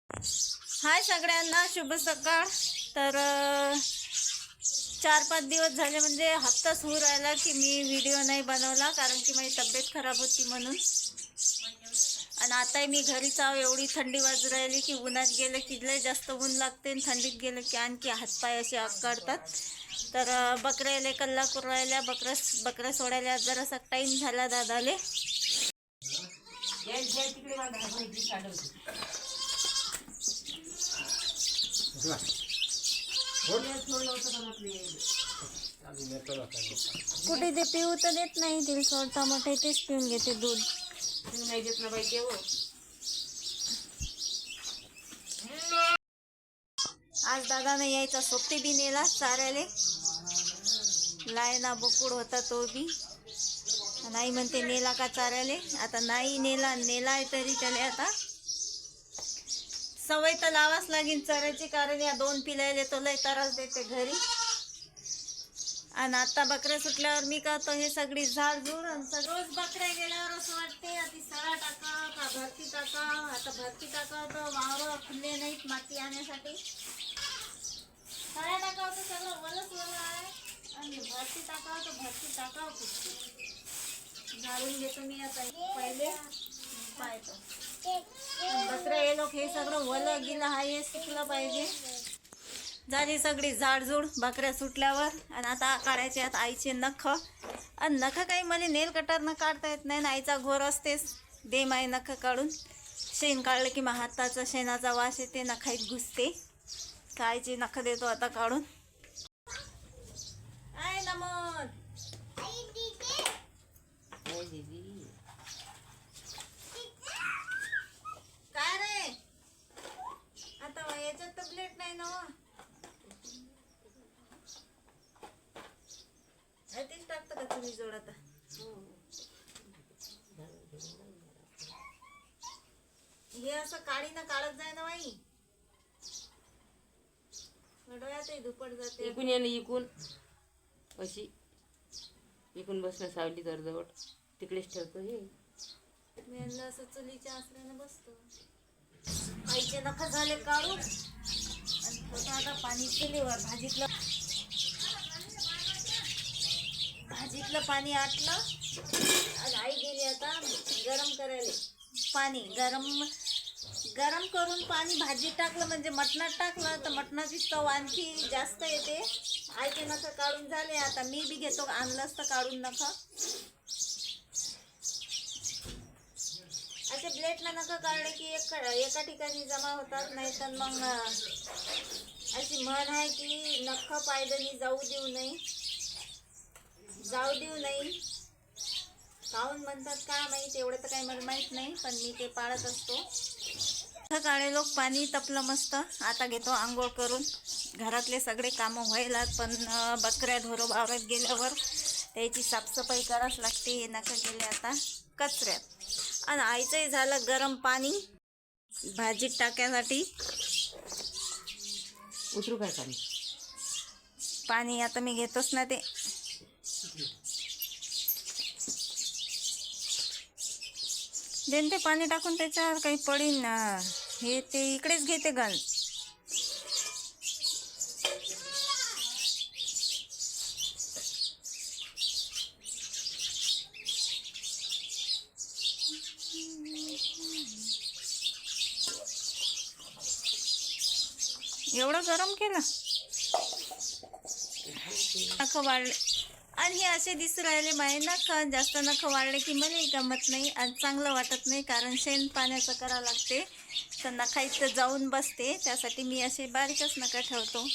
हाय सगळ्यांना, शुभ सकाळ। तर 4-5 दिवस झाले, म्हणजे हप्ताच होऊ राहिला की मी व्हिडिओ नाही बनवला, कारण की माझी तब्येत खराब होती म्हणून। आणि आता मी घरीच आहो। एवढी थंडी वाजू राहिली की उन्हात गेलं की लय जास्त ऊन लागते, थंडीत गेलं की आणखी हातपाय असे आकाडतात। तर बकऱ्याले कल्ला करू राहिल्या, बकऱ्या सोडायला जरासा टाईम झाला दादाले। कुठे ते पिऊ तर देत नाही, तिला सोडता मोठे तेच पिऊन घेते दूध। नाही देत ना बाई ते हो। आज दादाने यायचा सोबती बी नेला चाऱ्याले, लायना बकुड होता तो बी। नाही म्हणते नेला का चाऱ्याले, आता नाही नेलाय तरी त्याला आता सवय तर लावाच लागेल चाऱ्याची, कारण या 2 पिलायले तो लय त्रास देते घरी। आणि आता बकऱ्या सुटल्यावर मी करतो हे सगळी झाडझूड। रोज बकऱ्या गेल्यावर असं वाटते आधी सडा टाका का भरती टाका। आता भरती टाका तर वावर खुले नाहीत माती आणण्यासाठी, सडा टाकावं तर सगळं वलच आहे, आणि भरती टाकावं तर भरती टाकावं कुठे। झाडून घेतो मी आता पहिले पाहतो। बकऱ्या हे लोक हे सगळं वलं गेलं आहे, हे सुकलं पाहिजे। झाली सगळी झाडझूड बकऱ्या सुटल्यावर। आणि आता काढायचे आहेत आईचे नख। आणि नख काही मला नेल कटरनं काढता येत नाही, आईचा घोर असतेच, दे माय नख काढून। शेण काढलं की मग हाताचा शेणाचा वास येते, नखाईत घुसते। आईचे नख देतो आता काढून। आय नमन काय रे, आता याच्यात तर प्लेट नाही ना, तेच टाकतं का तुम्ही जोड आता? हे असं काढीनं काढत जाय ना बाई, डोळ्यातही दुपट जाते। इकून ये ना, इकून अशी इकून बसणं सावली जवळ तिकडेच ठेवतो हे। मी असं चुलीच्या आसऱ्यानं बसतो। आईचे नख झाले काढून, आणि ठेवतो आता पाणी चुलीवर। भाजीतलं पाणी आटलं, आणि आई गेली आता गरम करायला पाणी। गरम करून पाणी भाजीत टाकलं, म्हणजे मटणात टाकलं तर मटणाची चव आणखी जास्त येते। आईचे नख काढून झाले, आता मी बी घेतो, आणलं असतं काढून नख। असे ब्लेडला नख काढले की एका ठिकाणी जमा होतात, नाही तर मग अशी म्हण आहे की नख पायदनी जाऊ देऊ नये। काहून म्हणतात का माहीत, एवढं तर काही मला माहीत नाही, पण मी ते पाळत असतो। काळे लोक पाणी तपलं मस्त। आता घेतो आंघोळ करून, घरातले सगळे कामं व्हायला, पण बकऱ्या ढोरं वावरात गेल्यावर त्याची साफसफाई करावंच लागते। हे नका गेले आता कचऱ्यात। आणि आईचंही झालं गरम पाणी भाजीत टाकायसाठी। उतरू काय पाणी आता मी घेतोच ना ते। देन ते पाणी टाकून त्याच्यावर काही पडीन हे, ते इकडेच घेते गण। एवढं गरम केलं, नख वाढले। आणि हे असे दिसू राहिले माये नख। जास्त नख वाढले की मलाही गमत नाही आणि चांगलं वाटत नाही, कारण शेण पाण्याचं करावं लागते, तर नखाईत जाऊन बसते। त्यासाठी मी असे बारीकच नख ठेवतो।